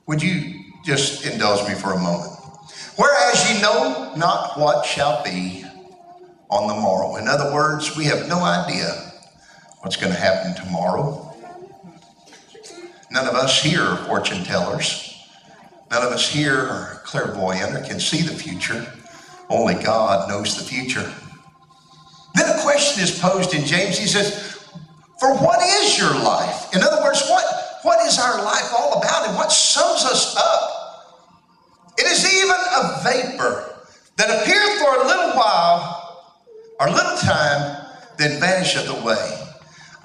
Would you just indulge me for a moment? Whereas ye know not what shall be on the morrow. In other words, we have no idea what's going to happen tomorrow. None of us here are fortune tellers. None of us here are clairvoyant or can see the future. Only God knows the future. Then a question is posed in James. He says, for what is your life? In other words, what is our life all about and what sums us up? It is even a vapor that appeareth for a little while or a little time, then vanisheth away.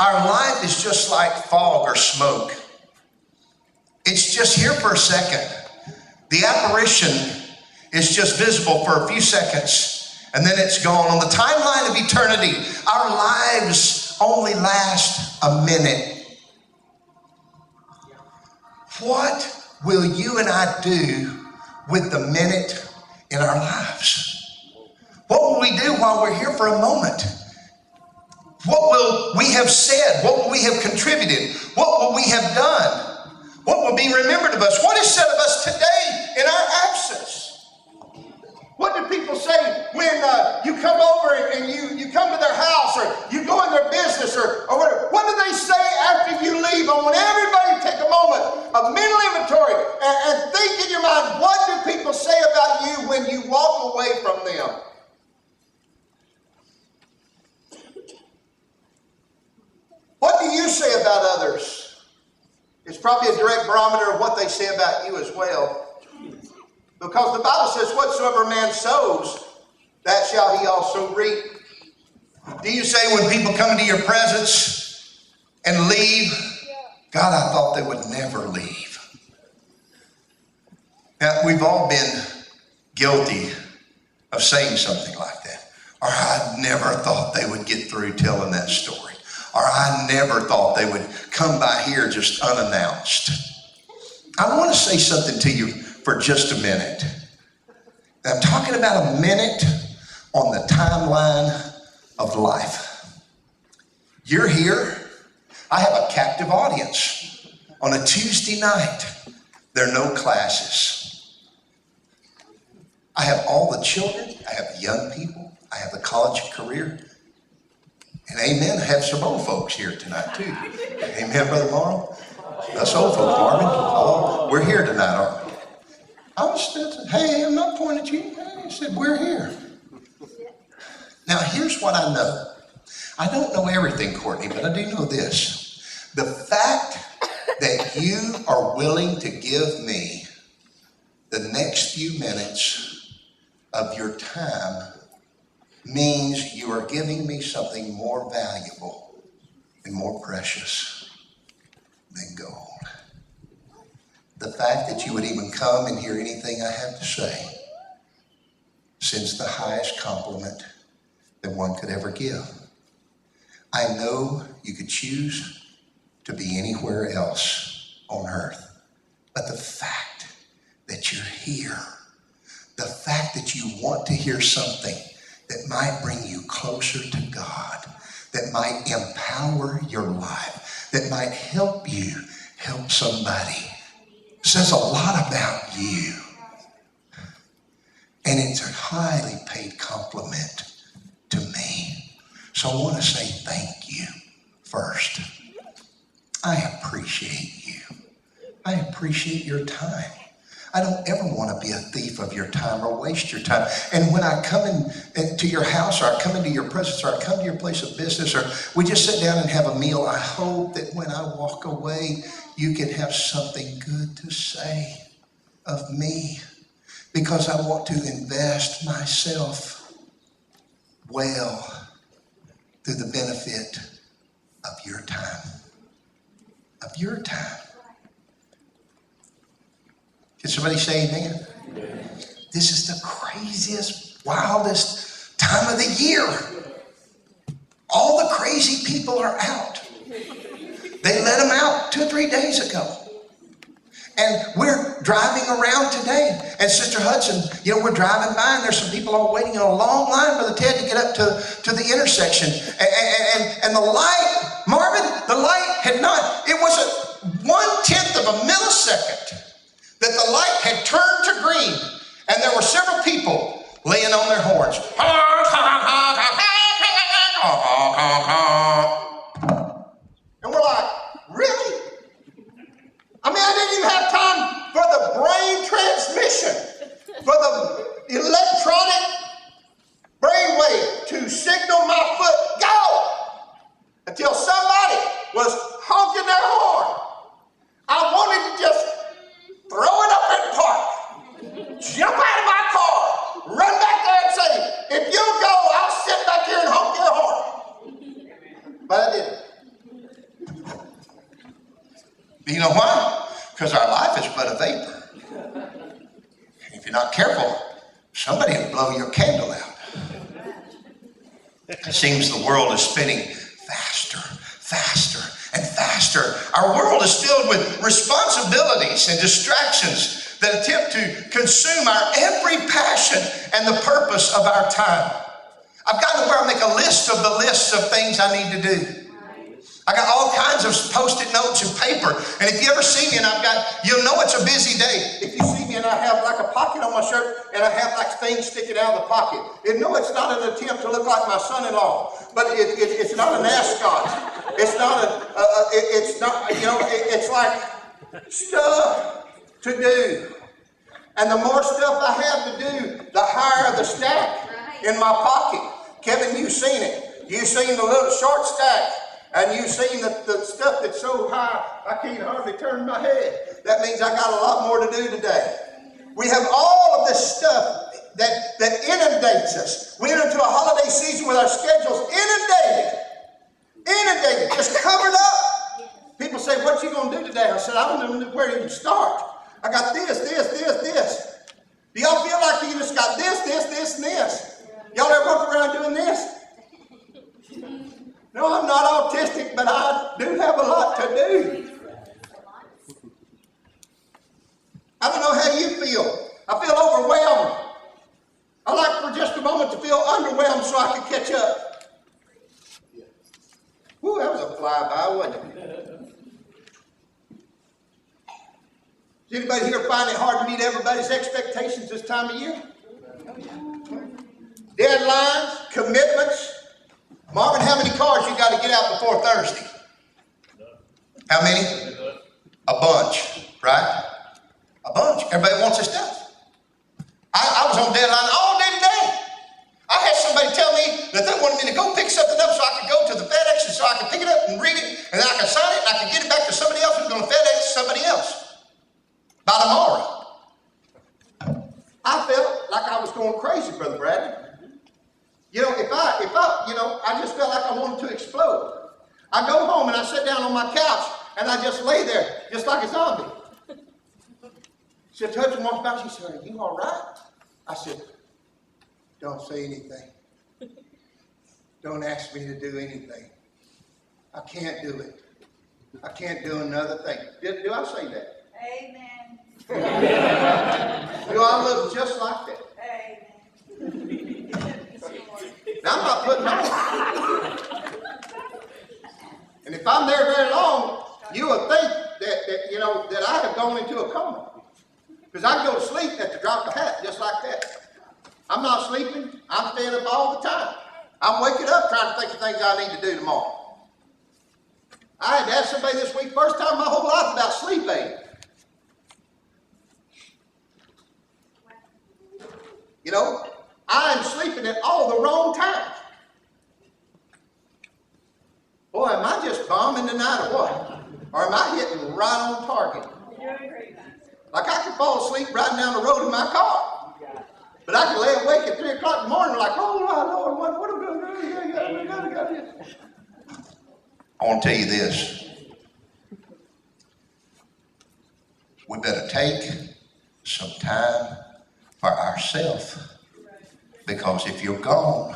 Our life is just like fog or smoke. It's just here for a second. The apparition is just visible for a few seconds, and then it's gone. On the timeline of eternity, our lives only last a minute. What will you and I do with the minute in our lives? What will we do while we're here for a moment? What will we have said? What will we have contributed? What will we have done? What will be remembered of us? What is said of us today in our absence? What do people say when you come over and you come to their house or you go in their business or whatever? What do they say after you leave? I want everybody to take a moment of mental inventory and think in your mind, what do people say about you when you walk away from them? What do you say about others? It's probably a direct barometer of what they say about you as well. Because the Bible says, whatsoever man sows, that shall he also reap. Do you say when people come into your presence and leave, God, I thought they would never leave? Now, we've all been guilty of saying something like that. Or I never thought they would get through telling that story. Or I never thought they would come by here just unannounced. I want to say something to you for just a minute. I'm talking about a minute on the timeline of life. You're here. I have a captive audience on a Tuesday night. There are no classes. I have all the children. I have the young people. I have the college career. And amen, I have some old folks here tonight too. Amen, Brother Marlon. Us old folks, Marvin. Oh, we're here tonight, aren't we? I was still, hey, I'm not pointing at you. He said, we're here. Now, here's what I know. I don't know everything, Courtney, but I do know this. The fact that you are willing to give me the next few minutes of your time means you are giving me something more valuable and more precious than gold. The fact that you would even come and hear anything I have to say sends the highest compliment that one could ever give. I know you could choose to be anywhere else on earth, but the fact that you're here, the fact that you want to hear something that might bring you closer to God, that might empower your life, that might help you help somebody, says a lot about you. And it's a highly paid compliment to me. So I want to say thank you first. I appreciate you. I appreciate your time. I don't ever want to be a thief of your time or waste your time. And when I come into your house or I come into your presence or I come to your place of business or we just sit down and have a meal, I hope that when I walk away, you can have something good to say of me because I want to invest myself well through the benefit of your time. Of your time. Can somebody say amen? Amen? This is the craziest, wildest time of the year. All the crazy people are out. They let them out 2 or 3 days ago. And we're driving around today. And Sister Hudson, we're driving by and there's some people all waiting in a long line, Brother Ted, to get up to the intersection. And the light, Marvin, the light had not, it was a 1/10 of a millisecond that the light had turned to green, and there were several people laying on their horns. And we're like, really? I mean, I didn't even have time for the brain transmission, for the electronic brainwave to signal my foot, go! Until somebody was honking their horn. I wanted to just throw it up in the park, jump out of my car, run back there and say, if you go, I'll sit back here and honk your horn. But I didn't. You know why? Because our life is but a vapor. If you're not careful, somebody will blow your candle out. It seems the world is spinning faster, faster, and faster. Our world is filled with responsibilities and distractions that attempt to consume our every passion and the purpose of our time. I've gotten to where I make a list of the lists of things I need to do. I got all kinds of Post-it notes and paper. And if you ever see me and you'll know it's a busy day. If you see me and I have like a pocket on my shirt and I have like things sticking out of the pocket. No, it's not an attempt to look like my son-in-law. But it's not an ascot. It's not it's like stuff to do. And the more stuff I have to do, the higher the stack in my pocket. Kevin, you've seen it. You've seen the little short stack. And you've seen the stuff that's so high, I can't hardly turn my head. That means I got a lot more to do today. We have all of this stuff that inundates us. We enter into a holiday season with our schedules inundated, just covered up. People say, what you going to do today? I said, I don't know where to even start. I got this. Do y'all feel like you just got this, and this? Y'all ever walk around doing this? No, I'm not autistic, but I do have a lot to do. I don't know how you feel. I feel overwhelmed. I like for just a moment to feel underwhelmed so I can catch up. Whew, that was a flyby, wasn't it? Does anybody here find it hard to meet everybody's expectations this time of year? Deadlines, commitments. Marvin, how many cars you got to get out before Thursday? How many? A bunch, right? A bunch. Everybody wants their stuff. I was on deadline all day today. I had somebody tell me that they wanted me to go pick something up so I could go to the FedEx and so I could pick it up and read it, and then I could sign it and I could get it back to somebody else who's going to FedEx to somebody else by tomorrow. I felt like I was going crazy, Brother Bradley. You know, if I just felt like I wanted to explode. I go home and I sit down on my couch and I just lay there, just like a zombie. She touched and walked by. She said, "Are you all right?" I said, "Don't say anything. Don't ask me to do anything. I can't do it. I can't do another thing." Do I say that? Amen. Do I look just like that? Amen. Now, I'm not putting on. And if I'm there very long, you would think that I have gone into a coma. Because I go to sleep at the drop of a hat, just like that. I'm not sleeping. I'm staying up all the time. I'm waking up trying to think of things I need to do tomorrow. I had to ask somebody this week, first time in my whole life, about sleep aid. You know, I am sleeping at all the wrong times. Boy, am I just bombing tonight or what? Or am I hitting right on target? Like I could fall asleep riding down the road in my car. But I could lay awake at 3 o'clock in the morning like, oh, Lord, what am I going to do? I want to tell you this. We better take some time for ourselves. Because if you're gone,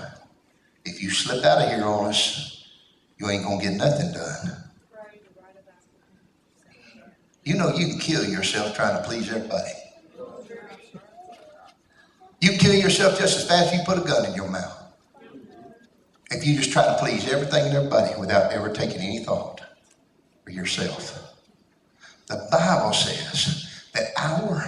if you slip out of here on us, you ain't going to get nothing done. You know you can kill yourself trying to please everybody. You kill yourself just as fast as you put a gun in your mouth. If you just try to please everything and everybody without ever taking any thought for yourself. The Bible says that our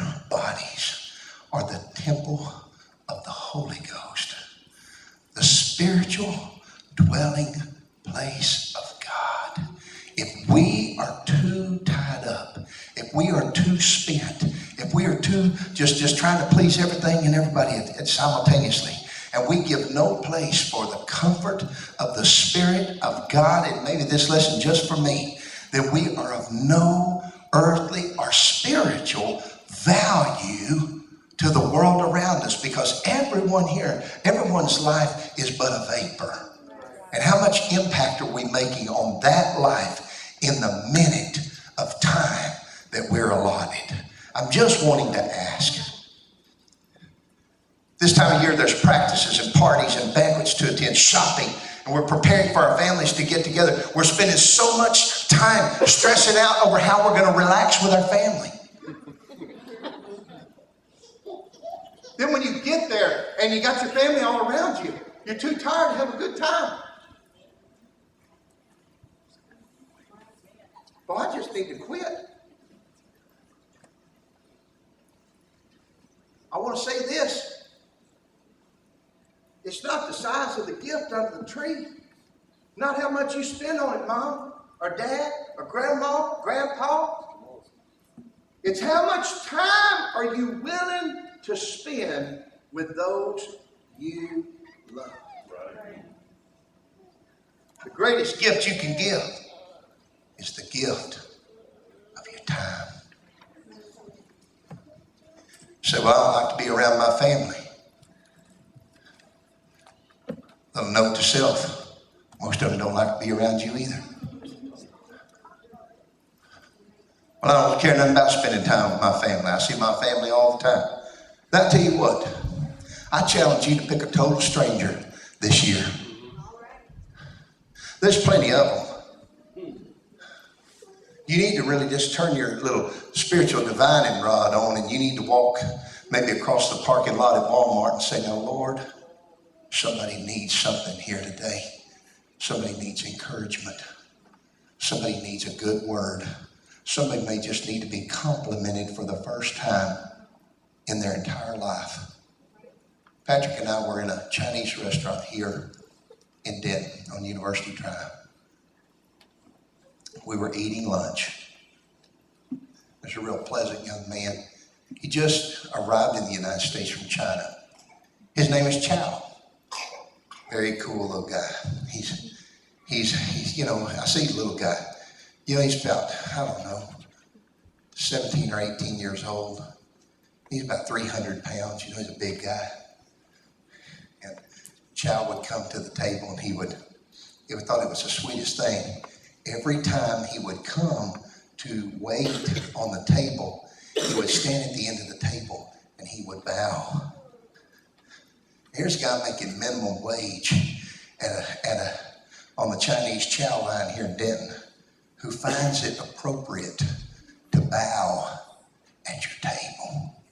spent, if we are too just trying to please everything and everybody simultaneously, and we give no place for the comfort of the Spirit of God, and maybe this lesson just for me, that we are of no earthly or spiritual value to the world around us, because everyone here, everyone's life is but a vapor. And how much impact are we making on that life in the minute of time that we're allotted? I'm just wanting to ask. This time of year, there's practices and parties and banquets to attend, shopping, and we're preparing for our families to get together. We're spending so much time stressing out over how we're going to relax with our family. Then when you get there and you got your family all around you, you're too tired to have a good time. Well, I just need to quit. I want to say this. It's not the size of the gift under the tree. Not how much you spend on it, Mom, or Dad, or Grandma, Grandpa. It's how much time are you willing to spend with those you love. Right. The greatest gift you can give is the gift of your time. So, well, I like to be around my family. Little note to self, most of them don't like to be around you either. Well, I don't care nothing about spending time with my family. I see my family all the time. Now, I tell you what, I challenge you to pick a total stranger this year. There's plenty of them. You need to really just turn your little spiritual divining rod on, and you need to walk maybe across the parking lot at Walmart and say, now, Lord, somebody needs something here today. Somebody needs encouragement. Somebody needs a good word. Somebody may just need to be complimented for the first time in their entire life. Patrick and I were in a Chinese restaurant here in Denton on University Drive. We were eating lunch. There's a real pleasant young man. He just arrived in the United States from China. His name is Chow. Very cool little guy. He's you know, I say little guy. You know, he's about, I don't know, 17 or 18 years old. He's about 300 pounds. You know, he's a big guy. And Chow would come to the table, and he would thought it was the sweetest thing. Every time he would come to wait on the table, he would stand at the end of the table and he would bow. Here's a guy making minimum wage on the Chinese chow line here in Denton, who finds it appropriate to bow at your table.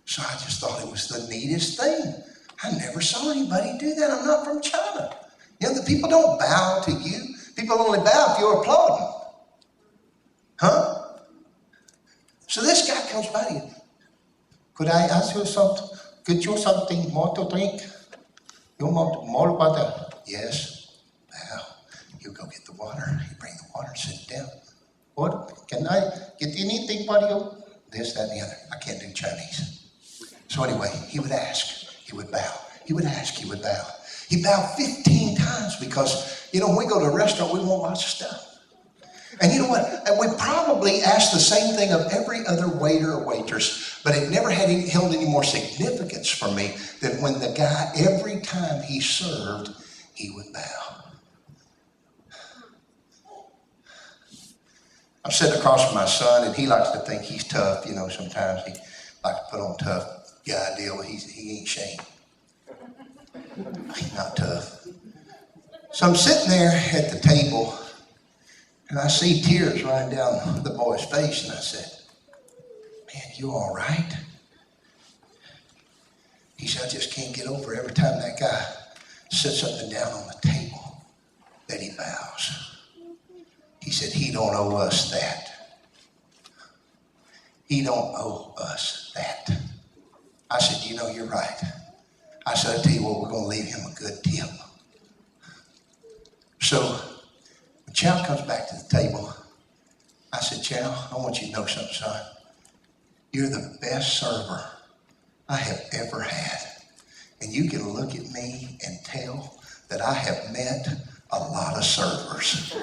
So I just thought it was the neatest thing. I never saw anybody do that. I'm not from China. You know, the people don't bow to you. People only bow if you're applauding. Huh? So this guy comes by to you. Could I ask you something? Get you something more to drink? You want more water? Yes. Bow. You go get the water. You bring the water, sit down. What? Can I get anything for you? This, that, and the other. I can't do Chinese. So anyway, he would ask. He would bow. He would ask. He would bow. He bowed 15 times because, you know, when we go to a restaurant, we want lots of stuff. And you know what? We probably asked the same thing of every other waiter or waitress, but it never held any more significance for me than when the guy, every time he served, he would bow. I'm sitting across from my son, and he likes to think he's tough. You know, sometimes he likes to put on tough guy deal. He ain't Shane. He's not tough. So I'm sitting there at the table, and I see tears running down the boy's face, and I said, man, you all right? He said, I just can't get over every time that guy sets something down on the table that he bows. He said, he don't owe us that. He don't owe us that. I said, you know, you're right. I said, I'll tell you what, we're going to leave him a good tip. So when Chow comes back to the table, I said, Chow, I want you to know something, son. You're the best server I have ever had. And you can look at me and tell that I have met a lot of servers.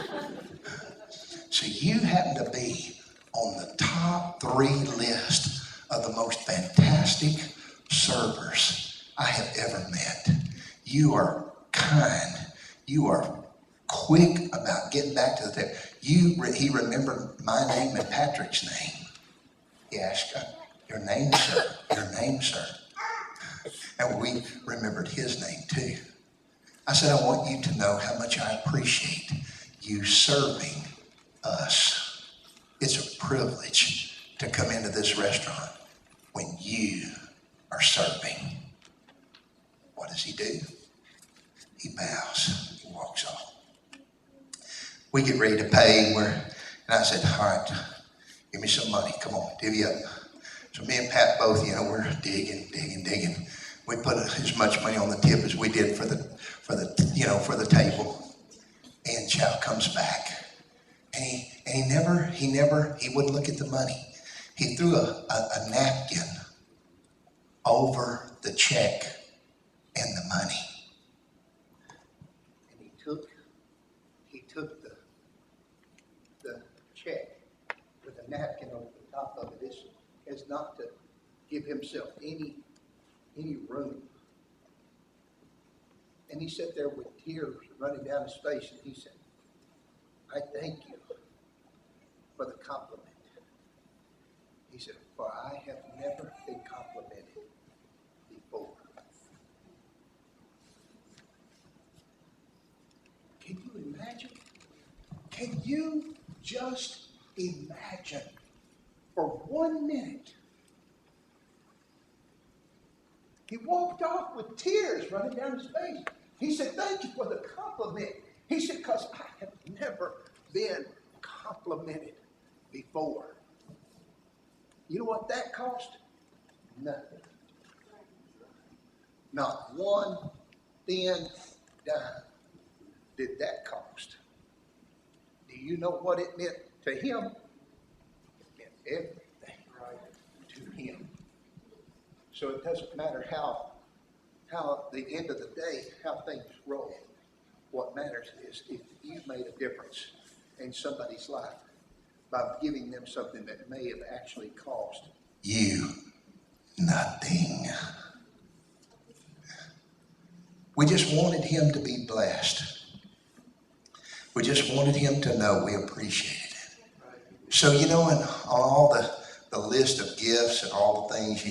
So you happen to be on the top 3 list of the most fantastic servers I have ever met. You are kind. You are quick about getting back to the table. He remembered my name and Patrick's name. He asked, your name, sir? Your name, sir? And we remembered his name too. I said, I want you to know how much I appreciate you serving us. It's a privilege to come into this restaurant when you are serving. What does he do? He bows. He walks off. We get ready to pay. And I said, all right, give me some money. Come on, divvy up. So me and Pat both, we're digging. We put as much money on the tip as we did for the table. And Chow comes back, and he wouldn't look at the money. He threw a napkin over the check and the money. And he took the check with a napkin over the top of it, as not to give himself any room. And he sat there with tears running down his face, and he said, I thank you for the compliment. He said, for I have never been complimented before. Can you imagine? Can you just imagine for 1 minute? He walked off with tears running down his face. He said, thank you for the compliment. He said, because I have never been complimented before. You know what that cost? Nothing. Not one thin dime did that cost. Do you know what it meant to him? It meant everything to him. So it doesn't matter how at the end of the day, how things roll. What matters is if you've made a difference in somebody's life by giving them something that may have actually cost you nothing. We just wanted him to be blessed. We just wanted him to know we appreciated it. So, and on all the list of gifts and all the things,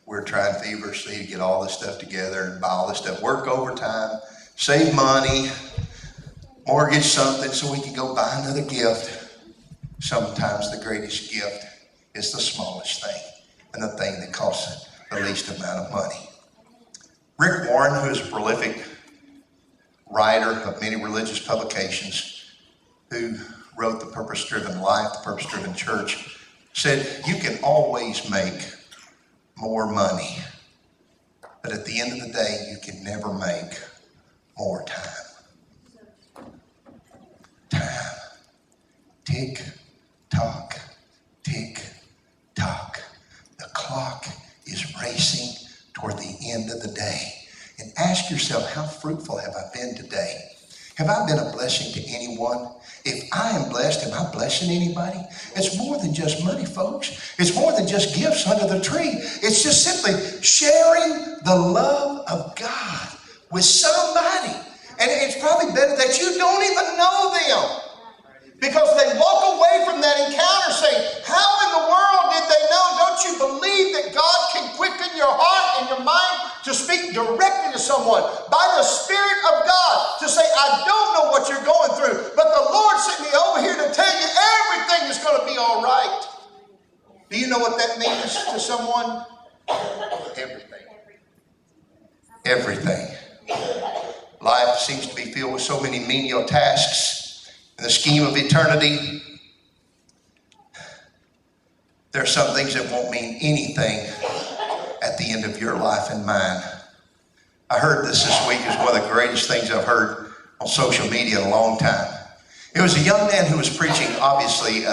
we're trying feverishly to get all this stuff together and buy all this stuff, work overtime, save money, mortgage something so we can go buy another gift. Sometimes the greatest gift is the smallest thing and the thing that costs the least amount of money. Rick Warren, who is a prolific writer of many religious publications, who wrote The Purpose-Driven Life, The Purpose-Driven Church, said, you can always make more money, but at the end of the day, you can never make more time. Time. Tick, tock, tick, tock. The clock is racing toward the end of the day. And ask yourself, how fruitful have I been today? Have I been a blessing to anyone? If I am blessed, am I blessing anybody? It's more than just money, folks. It's more than just gifts under the tree. It's just simply sharing the love of God with somebody. And it's probably better that you don't even know them, because they walk away from that encounter saying, how in the world did they know? Don't you believe that God can quicken your heart and your mind to speak directly to someone by the Spirit of God, to say, I don't know what you're going through, but the Lord sent me over here to tell you everything is going to be all right. Do you know what that means to someone? Everything. Everything. Life seems to be filled with so many menial tasks. In the scheme of eternity, there are some things that won't mean anything at the end of your life and mine. I heard this week. It was one of the greatest things I've heard on social media in a long time. It was a young man who was preaching, obviously,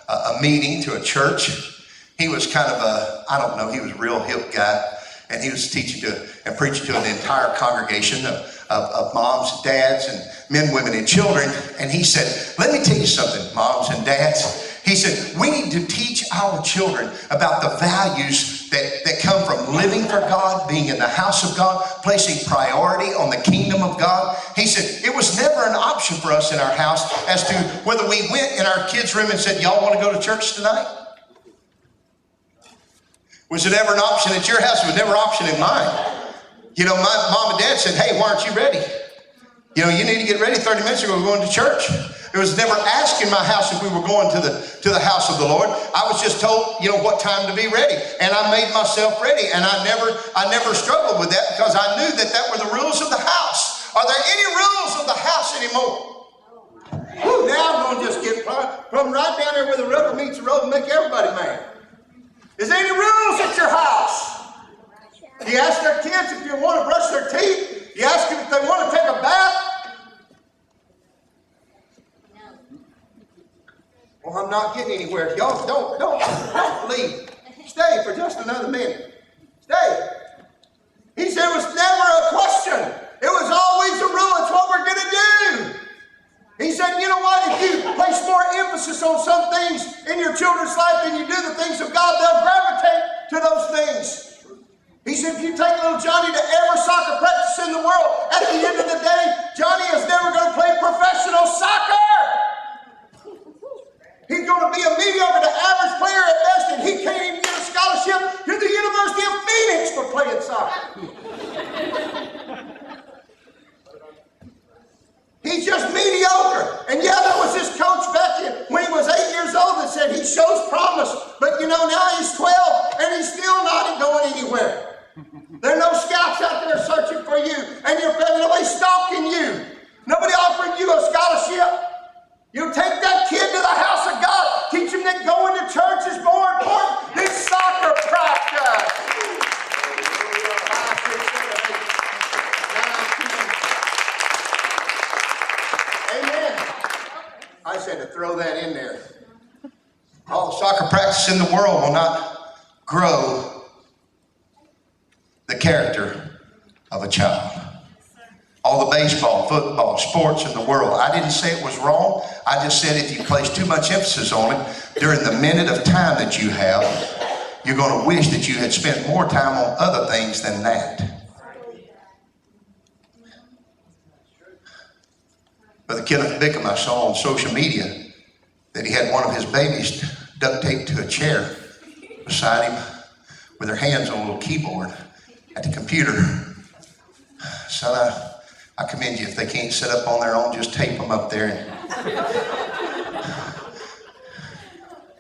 a meeting to a church. He was kind of he was a real hip guy. And he was teaching and preaching to an entire congregation of moms, dads, and men, women, and children. And he said, let me tell you something, moms and dads. He said, we need to teach our children about the values that come from living for God, being in the house of God, placing priority on the kingdom of God. He said, it was never an option for us in our house as to whether we went in our kids' room and said, y'all want to go to church tonight? Was it ever an option at your house? It was never an option in mine. You know, my mom and dad said, hey, why aren't you ready? You know, you need to get ready 30 minutes ago, we're going to church. It was never asked in my house if we were going to the house of the Lord. I was just told, you know, what time to be ready. And I made myself ready. And I never struggled with that because I knew that were the rules of the house. Are there any rules of the house anymore? Whew, now I'm going to just get from right down there where the rubber meets the road and make everybody mad. Is there any rules at your house? Do you ask their kids if you want to brush their teeth? Do you ask them if they want to take a bath? Well, I'm not getting anywhere. Y'all don't leave. Stay for just another minute. Stay. He said it was never a question. It was always a rule. It's what we're going to do. He said, you know what? If you place more emphasis on some things in your children's life than you do the things of God, they'll gravitate to those things. He said, if you take little Johnny to every soccer practice in the world, at the end of the day, Johnny is never going to play professional soccer. He's going to be a mediocre to average player at best, and he can't even get a scholarship to the University of Phoenix for playing soccer. He's just mediocre. And yeah, there was this coach back when he was 8 years old that said he shows promise. But you know, now he's 12 and he's still not going anywhere. There are no scouts out there searching for you and your family. Nobody's stalking you. Nobody offering you a scholarship. You take that kid to the house of God. Teach him that going to church is more important than soccer practice. I said to throw that in there. All the soccer practice in the world will not grow the character of a child. All the baseball, football, sports in the world. I didn't say it was wrong. I just said if you place too much emphasis on it during the minute of time that you have, you're going to wish that you had spent more time on other things than that. Brother Kenneth Bickham, I saw on social media that he had one of his babies duct taped to a chair beside him with their hands on a little keyboard at the computer. Son, I commend you. If they can't sit up on their own, just tape them up there.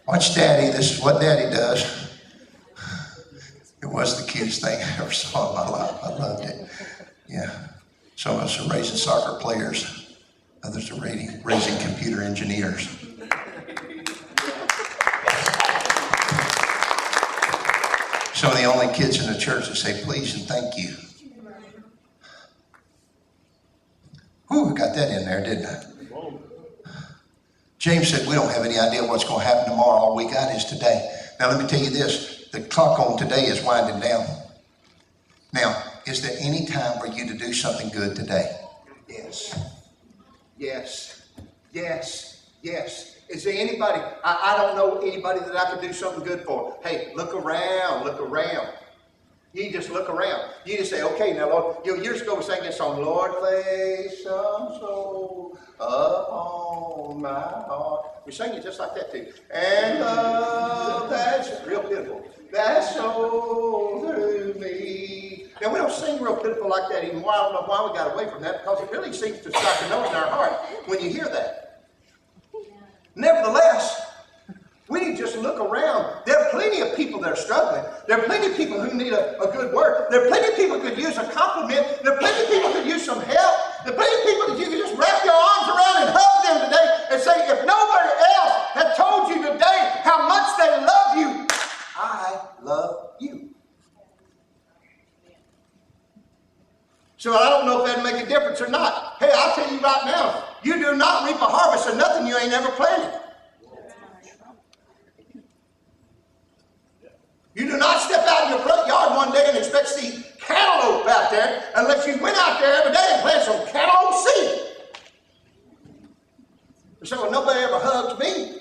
Watch Daddy. This is what Daddy does. It was the cutest thing I ever saw in my life. I loved it. Yeah. Some of us are raising soccer players. Others are raising computer engineers. Some of the only kids in the church that say please and thank you. Whew, got that in there, didn't I? James said we don't have any idea what's going to happen tomorrow. All we got is today. Now let me tell you this. The clock on today is winding down. Now, is there any time for you to do something good today? Yes. Yes, yes, yes. Is there anybody, I don't know anybody that I could do something good for. Hey, look around, look around. You just look around. You just say, okay, now, Lord, years ago we sang this song, Lord, lay some soul upon my heart. We sang it just like that too. And love, that's real pitiful. That's so through me. Now, we don't sing real pitiful like that anymore. I don't know why we got away from that, because it really seems to strike a note in our heart when you hear that. Nevertheless, we need to just look around. There are plenty of people that are struggling. There are plenty of people who need a good word. There are plenty of people who could use a compliment. There are plenty of people who could use some help. There are plenty of people that you can just wrap your arms around and hug them today and say, if nobody else had told you today how much they love you, I love you. So I don't know if that'd make a difference or not. Hey, I'll tell you right now, you do not reap a harvest of nothing you ain't ever planted. You do not step out in your front yard one day and expect to see cantaloupe out there unless you went out there every day and planted some cantaloupe seed. You say, well, nobody ever hugs me.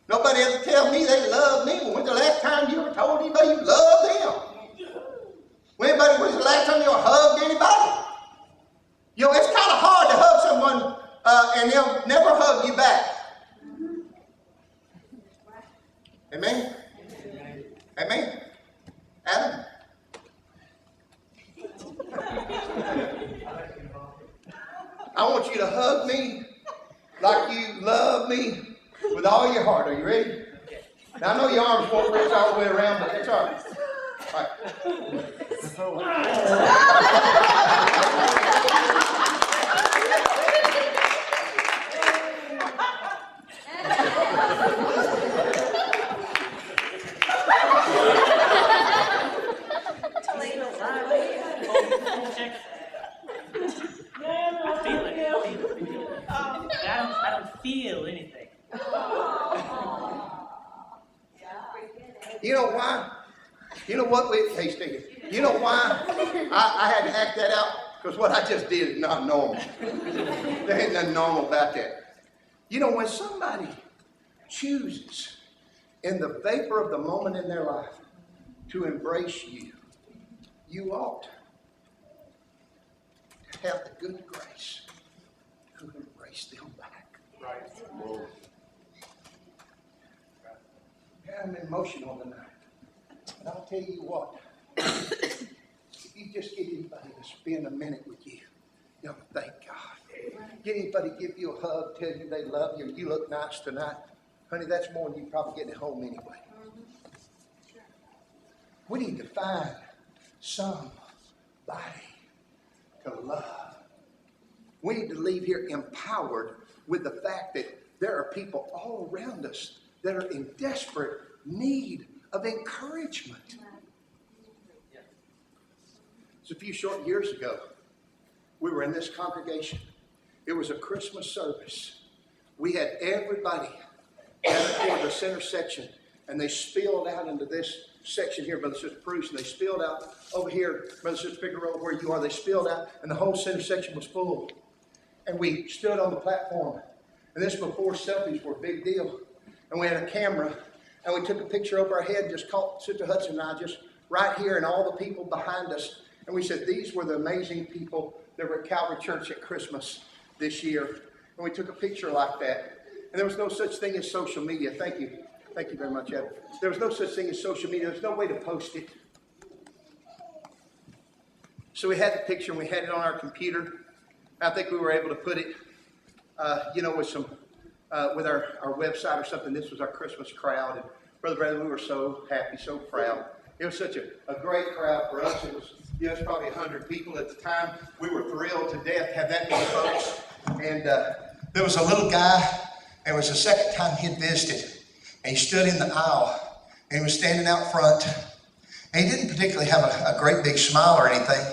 Nobody ever tell me they love me. Well, when's the last time you ever told anybody you loved them? When's the last time you ever hugged anybody? You know, it's kind of hard to hug someone and they'll never hug you back. Amen? Amen? Adam? I want you to hug me like you love me with all your heart. Are you ready? Now, I know your arms won't reach all the way around, but that's all right. All I don't feel anything. You know why? You know what? Hey, Steve. You know why I had to act that out? Because what I just did is not normal. There ain't nothing normal about that. You know, when somebody chooses in the vapor of the moment in their life to embrace you, you ought to have the good grace to embrace them back. Right. Yeah, I'm emotional tonight. And I'll tell you what, if you just get anybody to spend a minute with you, you'll thank God. Get anybody to give you a hug, tell you they love you, you look nice tonight. Honey, that's more than you probably get at home anyway. We need to find somebody to love. We need to leave here empowered with the fact that there are people all around us that are in desperate need of encouragement. It's a few short years ago. We were in this congregation. It was a Christmas service. We had everybody gathered toward the center section, and they spilled out into this section here, Brother Sister Bruce, and they spilled out over here, Brother Sister Figueroa, where you are. They spilled out, and the whole center section was full. And we stood on the platform, and this before selfies were a big deal. And we had a camera, and we took a picture over our head, just caught Sister Hudson and I just right here, and all the people behind us. And we said, these were the amazing people that were at Calvary Church at Christmas this year. And we took a picture like that. And there was no such thing as social media. Thank you. Thank you very much, Ed. There was no such thing as social media. There's no way to post it. So we had the picture, and we had it on our computer. I think we were able to put it, with some, with our website or something. This was our Christmas crowd. And Brother Bradley, we were so happy, so proud. It was such a great crowd for us. It was, it's probably 100 people at the time. We were thrilled to death to have that many folks. And there was a little guy, and it was the second time he'd visited. And he stood in the aisle, and he was standing out front. And he didn't particularly have a great big smile or anything.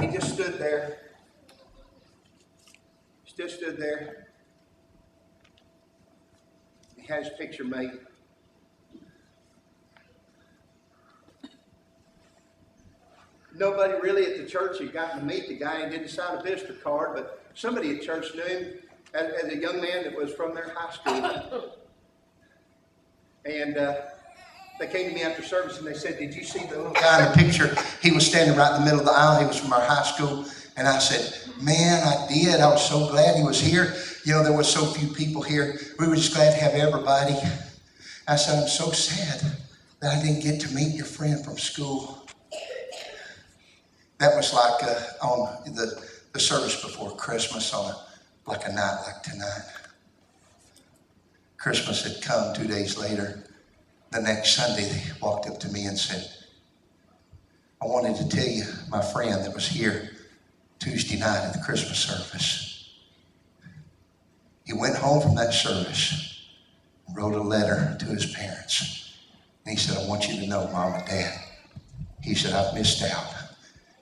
He just stood there. Just stood there. He had his picture made. Nobody really at the church had gotten to meet the guy and didn't sign a visitor card, but somebody at church knew him as a young man that was from their high school. And they came to me after service and they said, did you see the little guy in the picture? He was standing right in the middle of the aisle. He was from our high school. And I said, man, I did. I was so glad he was here. You know, there were so few people here. We were just glad to have everybody. I said, I'm so sad that I didn't get to meet your friend from school. That was like on the service before Christmas on like a night like tonight. Christmas had come 2 days later. The next Sunday, they walked up to me and said, I wanted to tell you my friend that was here Tuesday night at the Christmas service. He went home from that service and wrote a letter to his parents. And he said, I want you to know, Mom and Dad. He said, I've missed out.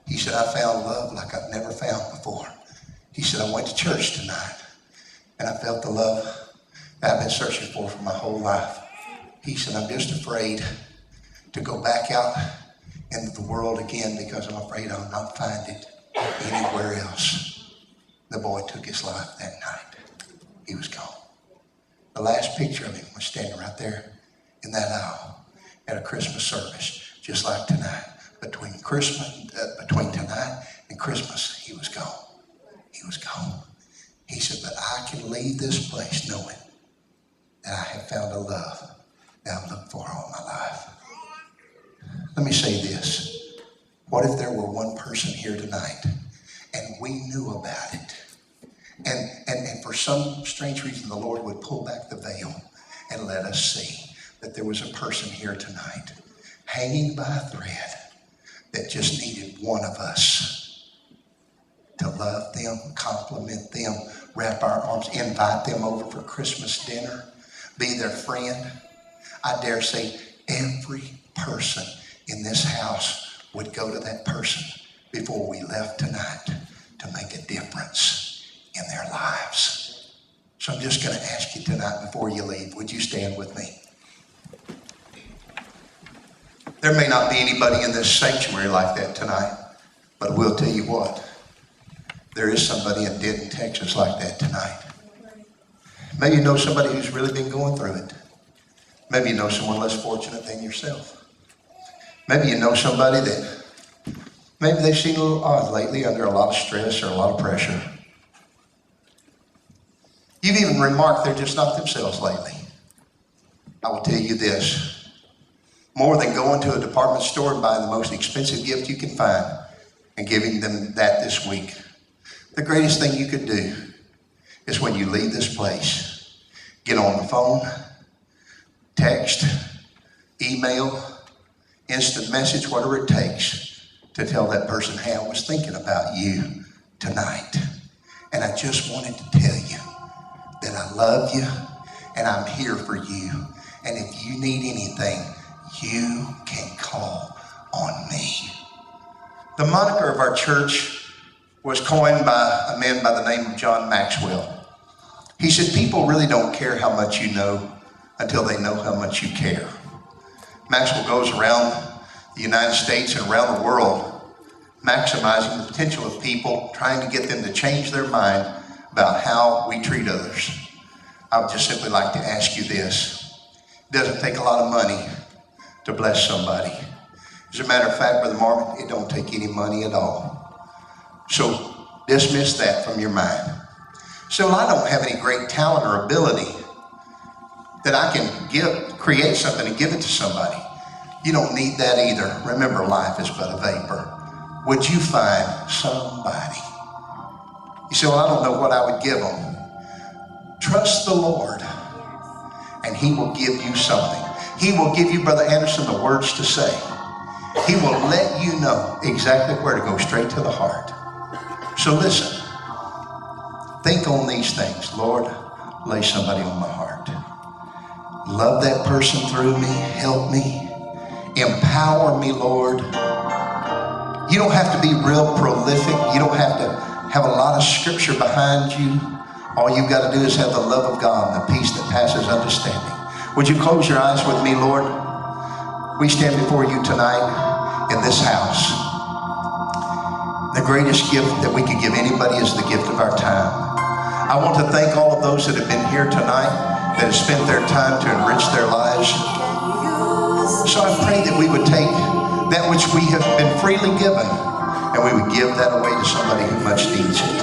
He said, I found love like I've never found before. He said, I went to church tonight and I felt the love that I've been searching for my whole life. He said, I'm just afraid to go back out into the world again because I'm afraid I'll not find it anywhere else. The boy took his life that night. He was gone. The last picture of him was standing right there in that aisle at a Christmas service, just like tonight. Between tonight and Christmas, he was gone. He was gone. He said, but I can leave this place knowing that I have found a love that I've looked for all my life. Let me say this. What if there were one person here tonight and we knew about it? And for some strange reason, the Lord would pull back the veil and let us see that there was a person here tonight hanging by a thread that just needed one of us to love them, compliment them, wrap our arms, invite them over for Christmas dinner, be their friend. I dare say every person in this house would go to that person before we left tonight to make a difference in their lives. So I'm just going to ask you tonight before you leave, would you stand with me? There may not be anybody in this sanctuary like that tonight, but we'll tell you what, there is somebody in Denton, Texas like that tonight. Maybe you know somebody who's really been going through it. Maybe you know someone less fortunate than yourself. Maybe you know somebody that maybe they've seen a little odd lately, under a lot of stress or a lot of pressure. You've even remarked they're just not themselves lately. I will tell you this. More than going to a department store and buying the most expensive gift you can find and giving them that this week, the greatest thing you could do is when you leave this place, get on the phone, text, email, instant message, whatever it takes to tell that person, hey, I was thinking about you tonight. And I just wanted to tell you that I love you and I'm here for you. And if you need anything, you can call on me. The moniker of our church was coined by a man by the name of John Maxwell. He said, people really don't care how much you know until they know how much you care. Maxwell goes around the United States and around the world, maximizing the potential of people, trying to get them to change their mind about how we treat others. I would just simply like to ask you this. It doesn't take a lot of money to bless somebody. As a matter of fact, Brother Marvin, it don't take any money at all. So dismiss that from your mind. So I don't have any great talent or ability that I can create something and give it to somebody. You don't need that either. Remember, life is but a vapor. Would you find somebody? You say, well, I don't know what I would give them. Trust the Lord and He will give you something. He will give you, Brother Anderson, the words to say. He will let you know exactly where to go, straight to the heart. So listen, think on these things. Lord, lay somebody on my heart. Love that person through me. Help me. Empower me, Lord. You don't have to be real prolific. You don't have to have a lot of scripture behind you. All you've got to do is have the love of God and the peace that passes understanding. Would you close your eyes with me, Lord? We stand before you tonight in this house. The greatest gift that we could give anybody is the gift of our time. I want to thank all of those that have been here tonight, that have spent their time to enrich their lives. So I pray that we would take that which we have been freely given and we would give that away to somebody who much needs it.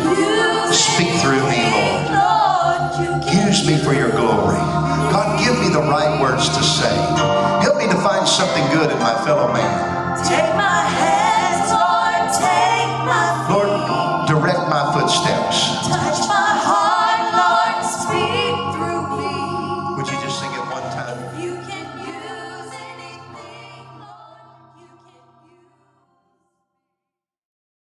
Speak through me, Lord. Use me for your glory. God, give me the right words to say. Help me to find something good in my fellow man. Take my hands, Lord, take my feet. Lord, direct my footsteps. Touch my